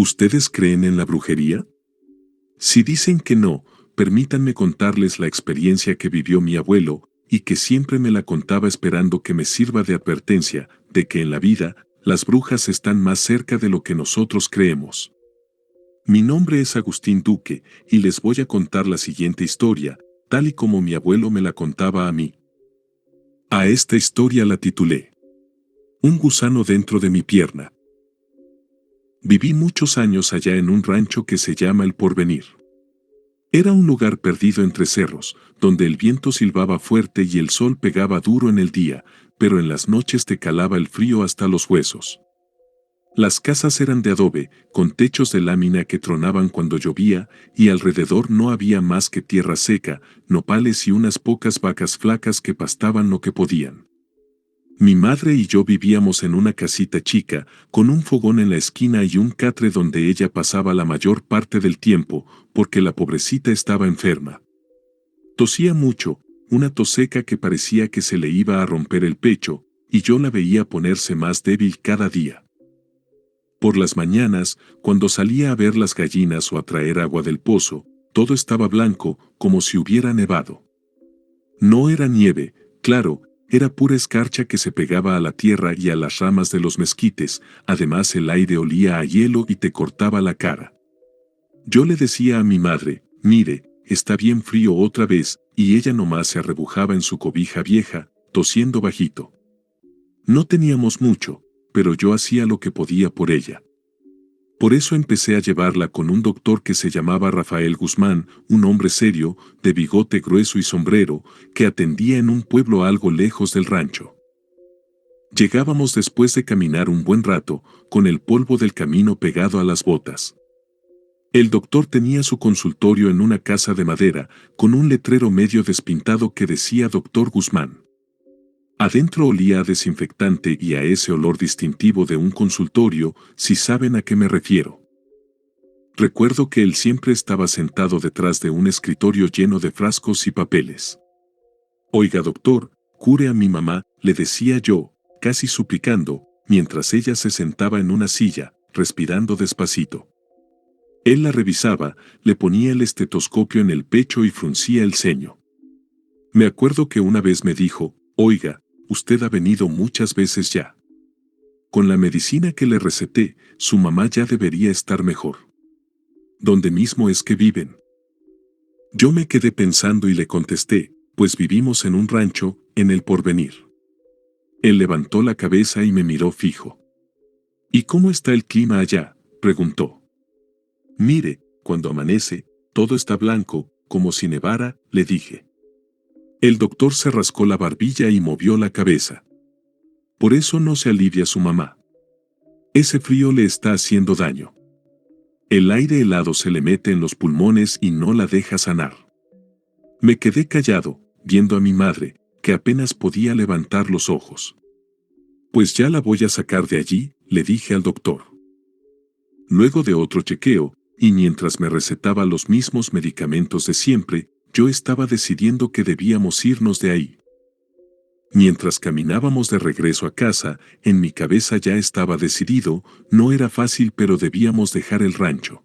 ¿Ustedes creen en la brujería? Si dicen que no, permítanme contarles la experiencia que vivió mi abuelo, y que siempre me la contaba esperando que me sirva de advertencia, de que en la vida, las brujas están más cerca de lo que nosotros creemos. Mi nombre es Agustín Duque, y les voy a contar la siguiente historia, tal y como mi abuelo me la contaba a mí. A esta historia la titulé Un gusano dentro de mi pierna. Viví muchos años allá en un rancho que se llama El Porvenir. Era un lugar perdido entre cerros, donde el viento silbaba fuerte y el sol pegaba duro en el día, pero en las noches te calaba el frío hasta los huesos. Las casas eran de adobe, con techos de lámina que tronaban cuando llovía, y alrededor no había más que tierra seca, nopales y unas pocas vacas flacas que pastaban lo que podían. Mi madre y yo vivíamos en una casita chica, con un fogón en la esquina y un catre donde ella pasaba la mayor parte del tiempo, porque la pobrecita estaba enferma. Tosía mucho, una tos seca que parecía que se le iba a romper el pecho, y yo la veía ponerse más débil cada día. Por las mañanas, cuando salía a ver las gallinas o a traer agua del pozo, todo estaba blanco, como si hubiera nevado. No era nieve, claro, era pura escarcha que se pegaba a la tierra y a las ramas de los mezquites, además el aire olía a hielo y te cortaba la cara. Yo le decía a mi madre, mire, está bien frío otra vez, y ella nomás se arrebujaba en su cobija vieja, tosiendo bajito. No teníamos mucho, pero yo hacía lo que podía por ella. Por eso empecé a llevarla con un doctor que se llamaba Rafael Guzmán, un hombre serio, de bigote grueso y sombrero, que atendía en un pueblo algo lejos del rancho. Llegábamos después de caminar un buen rato, con el polvo del camino pegado a las botas. El doctor tenía su consultorio en una casa de madera, con un letrero medio despintado que decía Doctor Guzmán. Adentro olía a desinfectante y a ese olor distintivo de un consultorio, si saben a qué me refiero. Recuerdo que él siempre estaba sentado detrás de un escritorio lleno de frascos y papeles. Oiga, doctor, cure a mi mamá, le decía yo, casi suplicando, mientras ella se sentaba en una silla, respirando despacito. Él la revisaba, le ponía el estetoscopio en el pecho y fruncía el ceño. Me acuerdo que una vez me dijo, oiga, usted ha venido muchas veces ya. Con la medicina que le receté, su mamá ya debería estar mejor. ¿Dónde mismo es que viven? Yo me quedé pensando y le contesté, pues vivimos en un rancho, en El Porvenir. Él levantó la cabeza y me miró fijo. ¿Y cómo está el clima allá?, preguntó. Mire, cuando amanece, todo está blanco, como si nevara, le dije. El doctor se rascó la barbilla y movió la cabeza. Por eso no se alivia su mamá. Ese frío le está haciendo daño. El aire helado se le mete en los pulmones y no la deja sanar. Me quedé callado, viendo a mi madre, que apenas podía levantar los ojos. Pues ya la voy a sacar de allí, le dije al doctor. Luego de otro chequeo, y mientras me recetaba los mismos medicamentos de siempre, yo estaba decidiendo que debíamos irnos de ahí. Mientras caminábamos de regreso a casa, en mi cabeza ya estaba decidido, no era fácil pero debíamos dejar el rancho.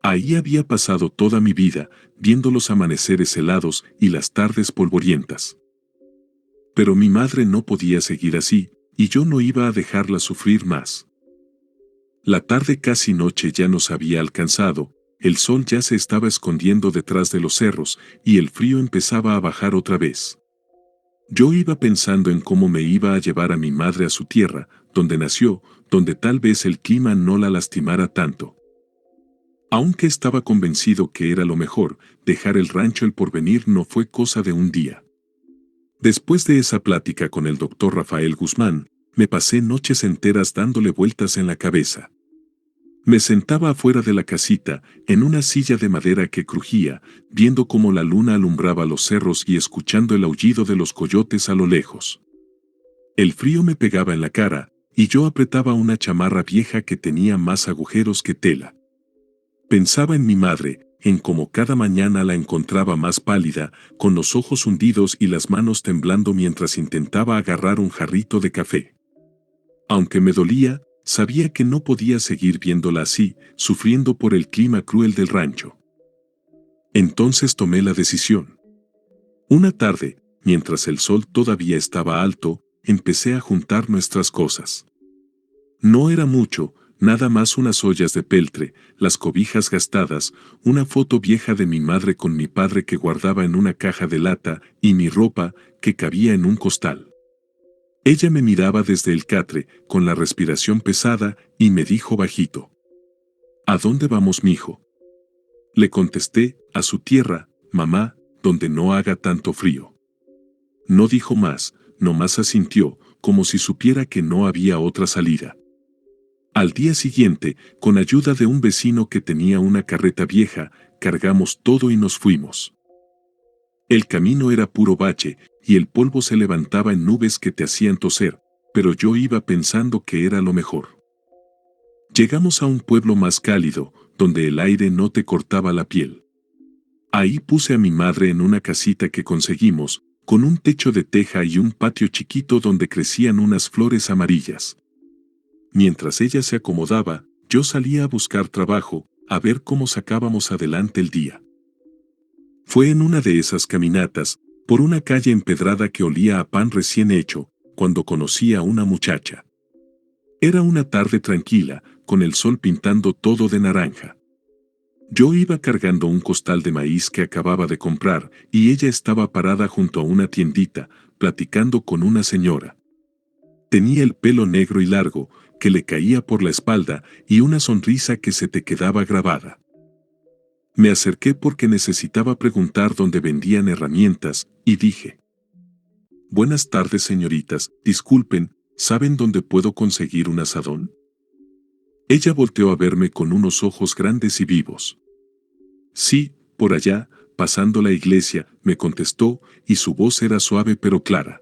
Ahí había pasado toda mi vida, viendo los amaneceres helados y las tardes polvorientas. Pero mi madre no podía seguir así, y yo no iba a dejarla sufrir más. La tarde casi noche ya nos había alcanzado, el sol ya se estaba escondiendo detrás de los cerros, y el frío empezaba a bajar otra vez. Yo iba pensando en cómo me iba a llevar a mi madre a su tierra, donde nació, donde tal vez el clima no la lastimara tanto. Aunque estaba convencido que era lo mejor, dejar el rancho El Porvenir no fue cosa de un día. Después de esa plática con el doctor Rafael Guzmán, me pasé noches enteras dándole vueltas en la cabeza. Me sentaba afuera de la casita, en una silla de madera que crujía, viendo cómo la luna alumbraba los cerros y escuchando el aullido de los coyotes a lo lejos. El frío me pegaba en la cara, y yo apretaba una chamarra vieja que tenía más agujeros que tela. Pensaba en mi madre, en cómo cada mañana la encontraba más pálida, con los ojos hundidos y las manos temblando mientras intentaba agarrar un jarrito de café. Aunque me dolía, Sabía que no podía seguir viéndola así, sufriendo por el clima cruel del rancho. Entonces tomé la decisión. Una tarde, mientras el sol todavía estaba alto, empecé a juntar nuestras cosas. No era mucho, nada más unas ollas de peltre, las cobijas gastadas, una foto vieja de mi madre con mi padre que guardaba en una caja de lata y mi ropa que cabía en un costal. Ella me miraba desde el catre, con la respiración pesada, y me dijo bajito: ¿A dónde vamos, mijo? Le contesté: a su tierra, mamá, donde no haga tanto frío. No dijo más, nomás asintió, como si supiera que no había otra salida. Al día siguiente, con ayuda de un vecino que tenía una carreta vieja, cargamos todo y nos fuimos. El camino era puro bache, y el polvo se levantaba en nubes que te hacían toser, pero yo iba pensando que era lo mejor. Llegamos a un pueblo más cálido, donde el aire no te cortaba la piel. Ahí puse a mi madre en una casita que conseguimos, con un techo de teja y un patio chiquito donde crecían unas flores amarillas. Mientras ella se acomodaba, yo salía a buscar trabajo, a ver cómo sacábamos adelante el día. Fue en una de esas caminatas, por una calle empedrada que olía a pan recién hecho, cuando conocí a una muchacha. Era una tarde tranquila, con el sol pintando todo de naranja. Yo iba cargando un costal de maíz que acababa de comprar, y ella estaba parada junto a una tiendita, platicando con una señora. Tenía el pelo negro y largo, que le caía por la espalda, y una sonrisa que se te quedaba grabada. Me acerqué porque necesitaba preguntar dónde vendían herramientas, y dije: Buenas tardes, señoritas, disculpen, ¿saben dónde puedo conseguir un azadón? Ella volteó a verme con unos ojos grandes y vivos. Sí, por allá, pasando la iglesia, me contestó, y su voz era suave pero clara.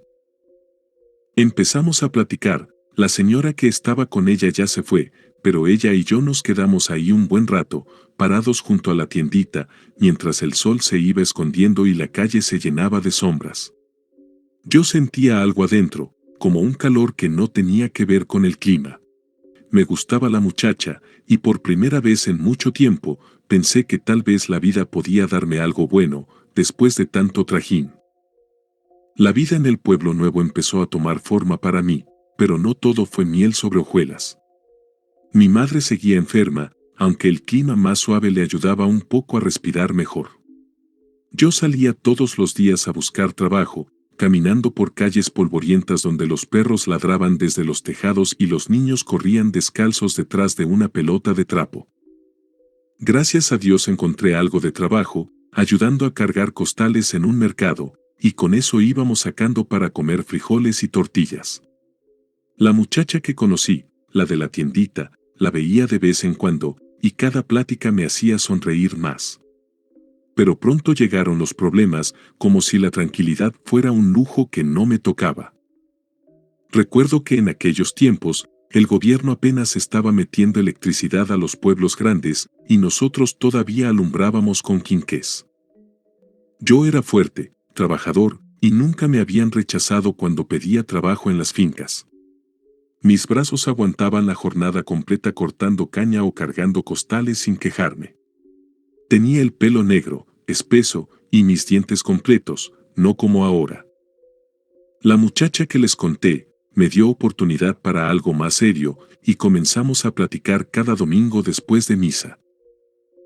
Empezamos a platicar. La señora que estaba con ella ya se fue, pero ella y yo nos quedamos ahí un buen rato, parados junto a la tiendita, mientras el sol se iba escondiendo y la calle se llenaba de sombras. Yo sentía algo adentro, como un calor que no tenía que ver con el clima. Me gustaba la muchacha, y por primera vez en mucho tiempo, pensé que tal vez la vida podía darme algo bueno, después de tanto trajín. La vida en el pueblo nuevo empezó a tomar forma para mí, pero no todo fue miel sobre hojuelas. Mi madre seguía enferma, aunque el clima más suave le ayudaba un poco a respirar mejor. Yo salía todos los días a buscar trabajo, caminando por calles polvorientas donde los perros ladraban desde los tejados y los niños corrían descalzos detrás de una pelota de trapo. Gracias a Dios encontré algo de trabajo, ayudando a cargar costales en un mercado, y con eso íbamos sacando para comer frijoles y tortillas. La muchacha que conocí, la de la tiendita, la veía de vez en cuando, y cada plática me hacía sonreír más. Pero pronto llegaron los problemas, como si la tranquilidad fuera un lujo que no me tocaba. Recuerdo que en aquellos tiempos, el gobierno apenas estaba metiendo electricidad a los pueblos grandes, y nosotros todavía alumbrábamos con quinqués. Yo era fuerte, trabajador, y nunca me habían rechazado cuando pedía trabajo en las fincas. Mis brazos aguantaban la jornada completa cortando caña o cargando costales sin quejarme. Tenía el pelo negro, espeso, y mis dientes completos, no como ahora. La muchacha que les conté, me dio oportunidad para algo más serio, y comenzamos a platicar cada domingo después de misa.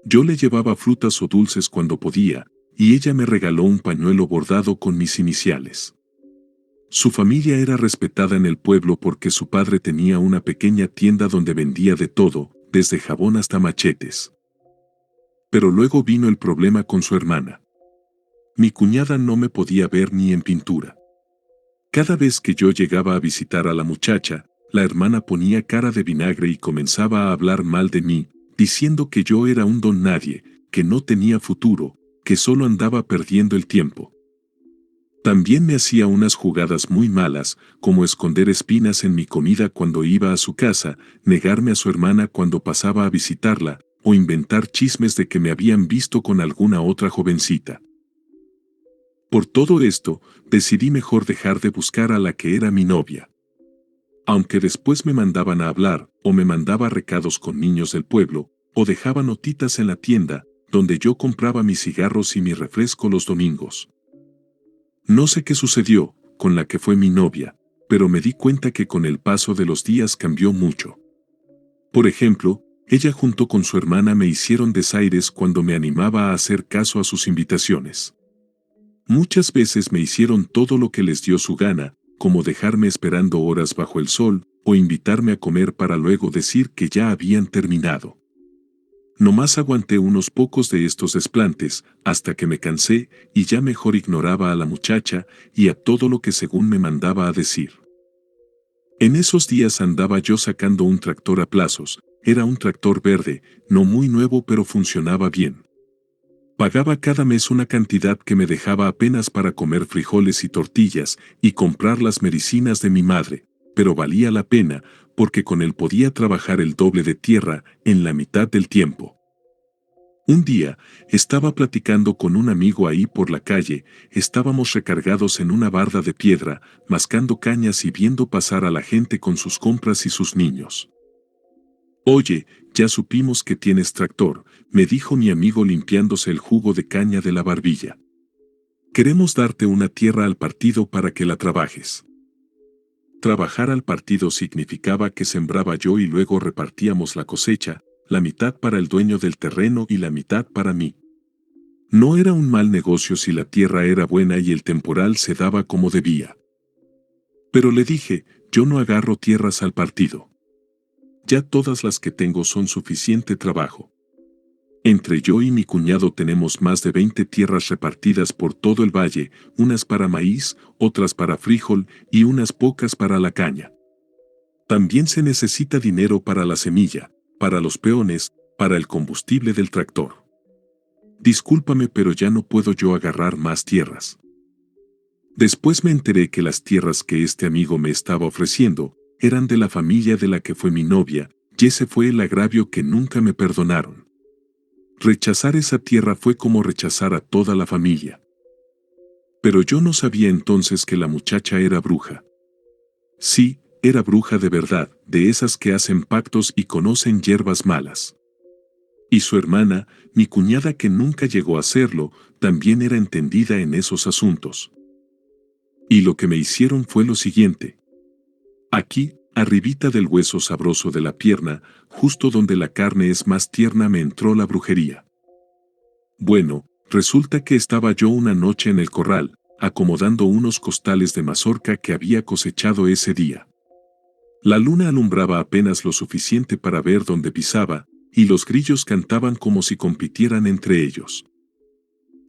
Yo le llevaba frutas o dulces cuando podía, y ella me regaló un pañuelo bordado con mis iniciales. Su familia era respetada en el pueblo porque su padre tenía una pequeña tienda donde vendía de todo, desde jabón hasta machetes. Pero luego vino el problema con su hermana. Mi cuñada no me podía ver ni en pintura. Cada vez que yo llegaba a visitar a la muchacha, la hermana ponía cara de vinagre y comenzaba a hablar mal de mí, diciendo que yo era un don nadie, que no tenía futuro, que solo andaba perdiendo el tiempo. También me hacía unas jugadas muy malas, como esconder espinas en mi comida cuando iba a su casa, negarme a su hermana cuando pasaba a visitarla, o inventar chismes de que me habían visto con alguna otra jovencita. Por todo esto, decidí mejor dejar de buscar a la que era mi novia. Aunque después me mandaban a hablar, o me mandaba recados con niños del pueblo, o dejaba notitas en la tienda, donde yo compraba mis cigarros y mi refresco los domingos. No sé qué sucedió con la que fue mi novia, pero me di cuenta que con el paso de los días cambió mucho. Por ejemplo, ella junto con su hermana me hicieron desaires cuando me animaba a hacer caso a sus invitaciones. Muchas veces me hicieron todo lo que les dio su gana, como dejarme esperando horas bajo el sol, o invitarme a comer para luego decir que ya habían terminado. Nomás aguanté unos pocos de estos desplantes, hasta que me cansé, y ya mejor ignoraba a la muchacha y a todo lo que según me mandaba a decir. En esos días andaba yo sacando un tractor a plazos, era un tractor verde, no muy nuevo pero funcionaba bien. Pagaba cada mes una cantidad que me dejaba apenas para comer frijoles y tortillas y comprar las medicinas de mi madre, pero valía la pena porque con él podía trabajar el doble de tierra en la mitad del tiempo. Un día, estaba platicando con un amigo ahí por la calle, estábamos recargados en una barda de piedra, mascando cañas y viendo pasar a la gente con sus compras y sus niños. Oye, ya supimos que tienes tractor, me dijo mi amigo limpiándose el jugo de caña de la barbilla. Queremos darte una tierra al partido para que la trabajes. Trabajar al partido significaba que sembraba yo y luego repartíamos la cosecha, la mitad para el dueño del terreno y la mitad para mí. No era un mal negocio si la tierra era buena y el temporal se daba como debía. Pero le dije, yo no agarro tierras al partido. Ya todas las que tengo son suficiente trabajo. Entre yo y mi cuñado tenemos más de 20 tierras repartidas por todo el valle, unas para maíz, otras para frijol y unas pocas para la caña. También se necesita dinero para la semilla, para los peones, para el combustible del tractor. Discúlpame, pero ya no puedo yo agarrar más tierras. Después me enteré que las tierras que este amigo me estaba ofreciendo eran de la familia de la que fue mi novia, y ese fue el agravio que nunca me perdonaron. Rechazar esa tierra fue como rechazar a toda la familia. Pero yo no sabía entonces que la muchacha era bruja. Sí, era bruja de verdad, de esas que hacen pactos y conocen hierbas malas. Y su hermana, mi cuñada que nunca llegó a hacerlo, también era entendida en esos asuntos. Y lo que me hicieron fue lo siguiente. Aquí, arribita del hueso sabroso de la pierna, justo donde la carne es más tierna, me entró la brujería. Bueno, resulta que estaba yo una noche en el corral, acomodando unos costales de mazorca que había cosechado ese día. La luna alumbraba apenas lo suficiente para ver dónde pisaba, y los grillos cantaban como si compitieran entre ellos.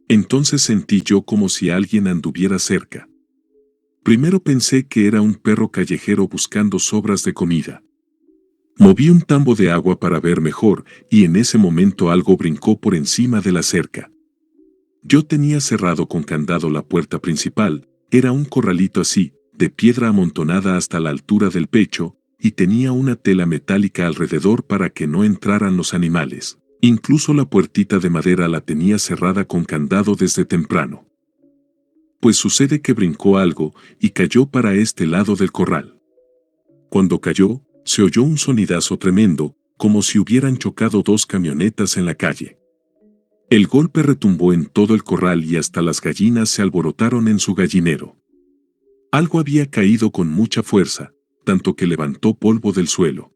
Entonces sentí yo como si alguien anduviera cerca. Primero pensé que era un perro callejero buscando sobras de comida. Moví un tambo de agua para ver mejor, y en ese momento algo brincó por encima de la cerca. Yo tenía cerrado con candado la puerta principal, era un corralito así, de piedra amontonada hasta la altura del pecho, y tenía una tela metálica alrededor para que no entraran los animales. Incluso la puertita de madera la tenía cerrada con candado desde temprano. Pues sucede que brincó algo y cayó para este lado del corral. Cuando cayó, se oyó un sonidazo tremendo, como si hubieran chocado dos camionetas en la calle. El golpe retumbó en todo el corral y hasta las gallinas se alborotaron en su gallinero. Algo había caído con mucha fuerza, tanto que levantó polvo del suelo.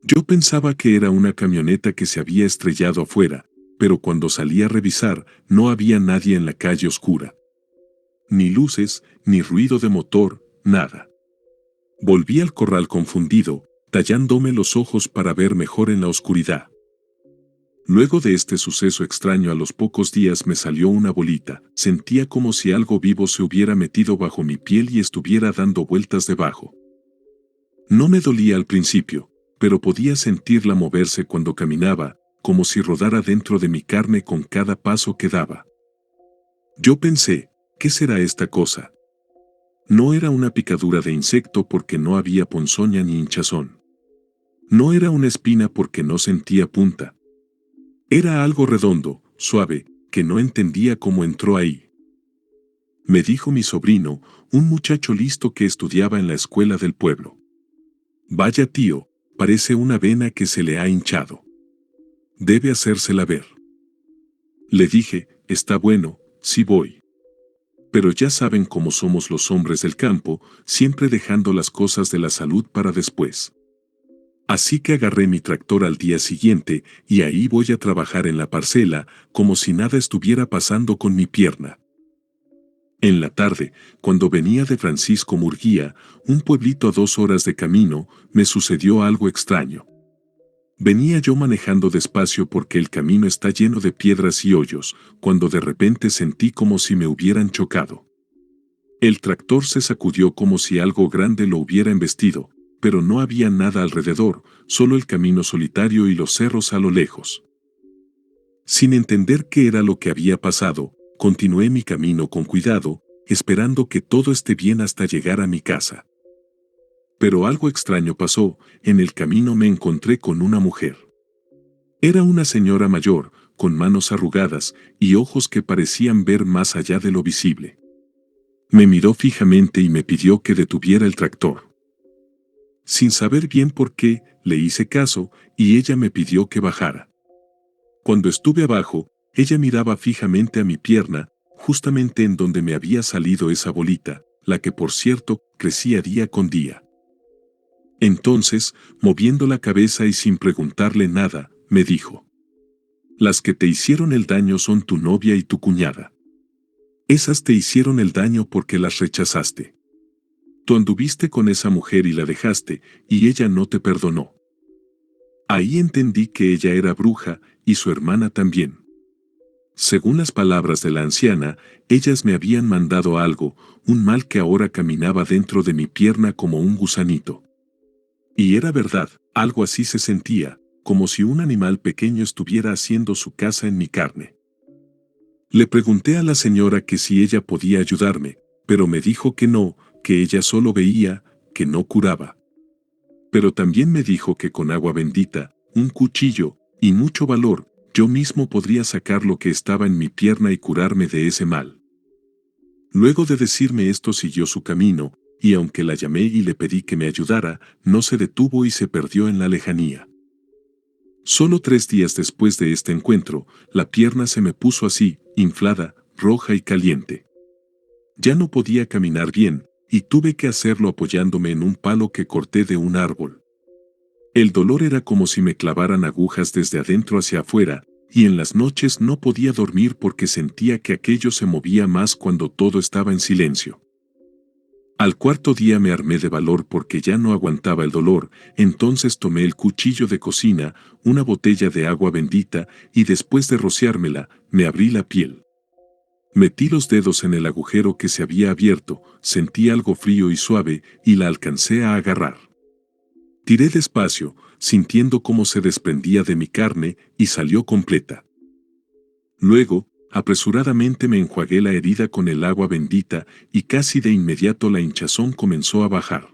Yo pensaba que era una camioneta que se había estrellado afuera, pero cuando salí a revisar, no había nadie en la calle oscura. Ni luces, ni ruido de motor, nada. Volví al corral confundido, tallándome los ojos para ver mejor en la oscuridad. Luego de este suceso extraño, a los pocos días me salió una bolita, sentía como si algo vivo se hubiera metido bajo mi piel y estuviera dando vueltas debajo. No me dolía al principio, pero podía sentirla moverse cuando caminaba, como si rodara dentro de mi carne con cada paso que daba. Yo pensé, ¿qué será esta cosa? No era una picadura de insecto porque no había ponzoña ni hinchazón. No era una espina porque no sentía punta. Era algo redondo, suave, que no entendía cómo entró ahí. Me dijo mi sobrino, un muchacho listo que estudiaba en la escuela del pueblo. Vaya tío, parece una vena que se le ha hinchado. Debe hacérsela ver. Le dije, está bueno, sí voy. Pero ya saben cómo somos los hombres del campo, siempre dejando las cosas de la salud para después. Así que agarré mi tractor al día siguiente y ahí voy a trabajar en la parcela, como si nada estuviera pasando con mi pierna. En la tarde, cuando venía de Francisco Murguía, un pueblito a 2 horas de camino, me sucedió algo extraño. Venía yo manejando despacio porque el camino está lleno de piedras y hoyos, cuando de repente sentí como si me hubieran chocado. El tractor se sacudió como si algo grande lo hubiera embestido, pero no había nada alrededor, solo el camino solitario y los cerros a lo lejos. Sin entender qué era lo que había pasado, continué mi camino con cuidado, esperando que todo esté bien hasta llegar a mi casa. Pero algo extraño pasó, en el camino me encontré con una mujer. Era una señora mayor, con manos arrugadas y ojos que parecían ver más allá de lo visible. Me miró fijamente y me pidió que detuviera el tractor. Sin saber bien por qué, le hice caso y ella me pidió que bajara. Cuando estuve abajo, ella miraba fijamente a mi pierna, justamente en donde me había salido esa bolita, la que por cierto crecía día con día. Entonces, moviendo la cabeza y sin preguntarle nada, me dijo: las que te hicieron el daño son tu novia y tu cuñada. Esas te hicieron el daño porque las rechazaste. Tú anduviste con esa mujer y la dejaste, y ella no te perdonó. Ahí entendí que ella era bruja, y su hermana también. Según las palabras de la anciana, ellas me habían mandado algo, un mal que ahora caminaba dentro de mi pierna como un gusanito. Y era verdad, algo así se sentía, como si un animal pequeño estuviera haciendo su casa en mi carne. Le pregunté a la señora que si ella podía ayudarme, pero me dijo que no, que ella solo veía, que no curaba. Pero también me dijo que con agua bendita, un cuchillo y mucho valor, yo mismo podría sacar lo que estaba en mi pierna y curarme de ese mal. Luego de decirme esto siguió su camino, y aunque la llamé y le pedí que me ayudara, no se detuvo y se perdió en la lejanía. Solo 3 días después de este encuentro, la pierna se me puso así, inflada, roja y caliente. Ya no podía caminar bien, y tuve que hacerlo apoyándome en un palo que corté de un árbol. El dolor era como si me clavaran agujas desde adentro hacia afuera, y en las noches no podía dormir porque sentía que aquello se movía más cuando todo estaba en silencio. Al 4.er día me armé de valor porque ya no aguantaba el dolor, entonces tomé el cuchillo de cocina, una botella de agua bendita, y después de rociármela, me abrí la piel. Metí los dedos en el agujero que se había abierto, sentí algo frío y suave, y la alcancé a agarrar. Tiré despacio, sintiendo cómo se desprendía de mi carne, y salió completa. Luego, apresuradamente me enjuagué la herida con el agua bendita, y casi de inmediato la hinchazón comenzó a bajar.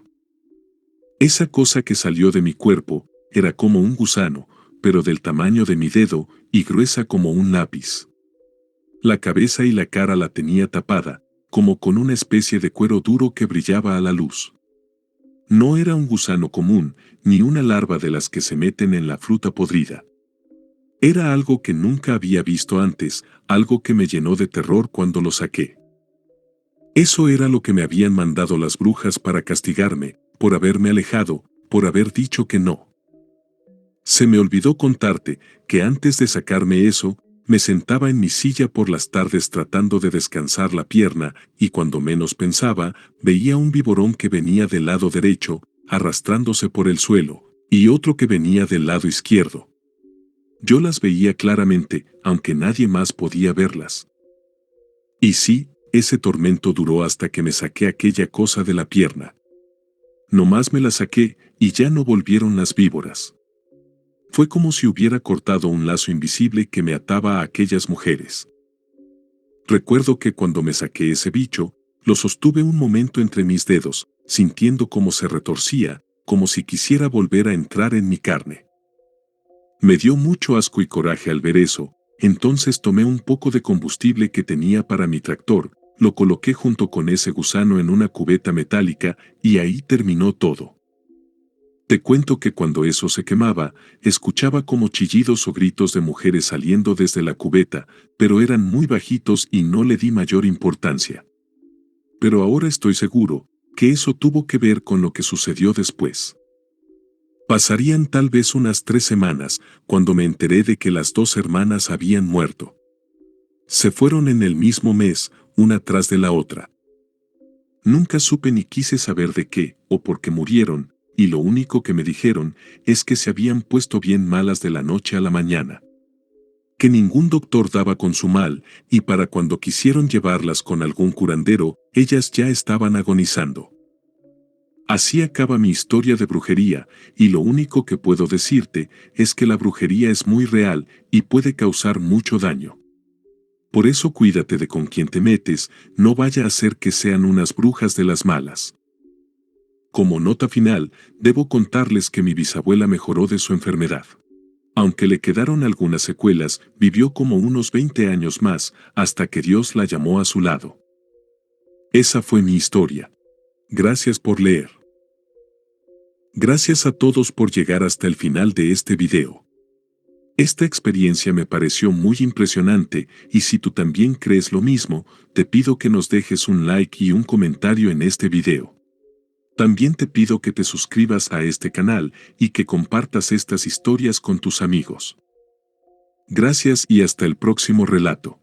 Esa cosa que salió de mi cuerpo, era como un gusano, pero del tamaño de mi dedo, y gruesa como un lápiz. La cabeza y la cara la tenía tapada, como con una especie de cuero duro que brillaba a la luz. No era un gusano común, ni una larva de las que se meten en la fruta podrida. Era algo que nunca había visto antes, algo que me llenó de terror cuando lo saqué. Eso era lo que me habían mandado las brujas para castigarme, por haberme alejado, por haber dicho que no. Se me olvidó contarte que antes de sacarme eso, me sentaba en mi silla por las tardes tratando de descansar la pierna, y cuando menos pensaba, veía un viborón que venía del lado derecho, arrastrándose por el suelo, y otro que venía del lado izquierdo. Yo las veía claramente, aunque nadie más podía verlas. Y sí, ese tormento duró hasta que me saqué aquella cosa de la pierna. Nomás me la saqué, y ya no volvieron las víboras. Fue como si hubiera cortado un lazo invisible que me ataba a aquellas mujeres. Recuerdo que cuando me saqué ese bicho, lo sostuve un momento entre mis dedos, sintiendo cómo se retorcía, como si quisiera volver a entrar en mi carne. Me dio mucho asco y coraje al ver eso, entonces tomé un poco de combustible que tenía para mi tractor, lo coloqué junto con ese gusano en una cubeta metálica, y ahí terminó todo. Te cuento que cuando eso se quemaba, escuchaba como chillidos o gritos de mujeres saliendo desde la cubeta, pero eran muy bajitos y no le di mayor importancia. Pero ahora estoy seguro que eso tuvo que ver con lo que sucedió después. Pasarían tal vez unas 3 semanas cuando me enteré de que las 2 hermanas habían muerto. Se fueron en el mismo mes, una tras de la otra. Nunca supe ni quise saber de qué o por qué murieron, y lo único que me dijeron es que se habían puesto bien malas de la noche a la mañana. Que ningún doctor daba con su mal, y para cuando quisieron llevarlas con algún curandero, ellas ya estaban agonizando. Así acaba mi historia de brujería, y lo único que puedo decirte es que la brujería es muy real y puede causar mucho daño. Por eso cuídate de con quién te metes, no vaya a ser que sean unas brujas de las malas. Como nota final, debo contarles que mi bisabuela mejoró de su enfermedad. Aunque le quedaron algunas secuelas, vivió como unos 20 años más, hasta que Dios la llamó a su lado. Esa fue mi historia. Gracias por leer. Gracias a todos por llegar hasta el final de este video. Esta experiencia me pareció muy impresionante y si tú también crees lo mismo, te pido que nos dejes un like y un comentario en este video. También te pido que te suscribas a este canal y que compartas estas historias con tus amigos. Gracias y hasta el próximo relato.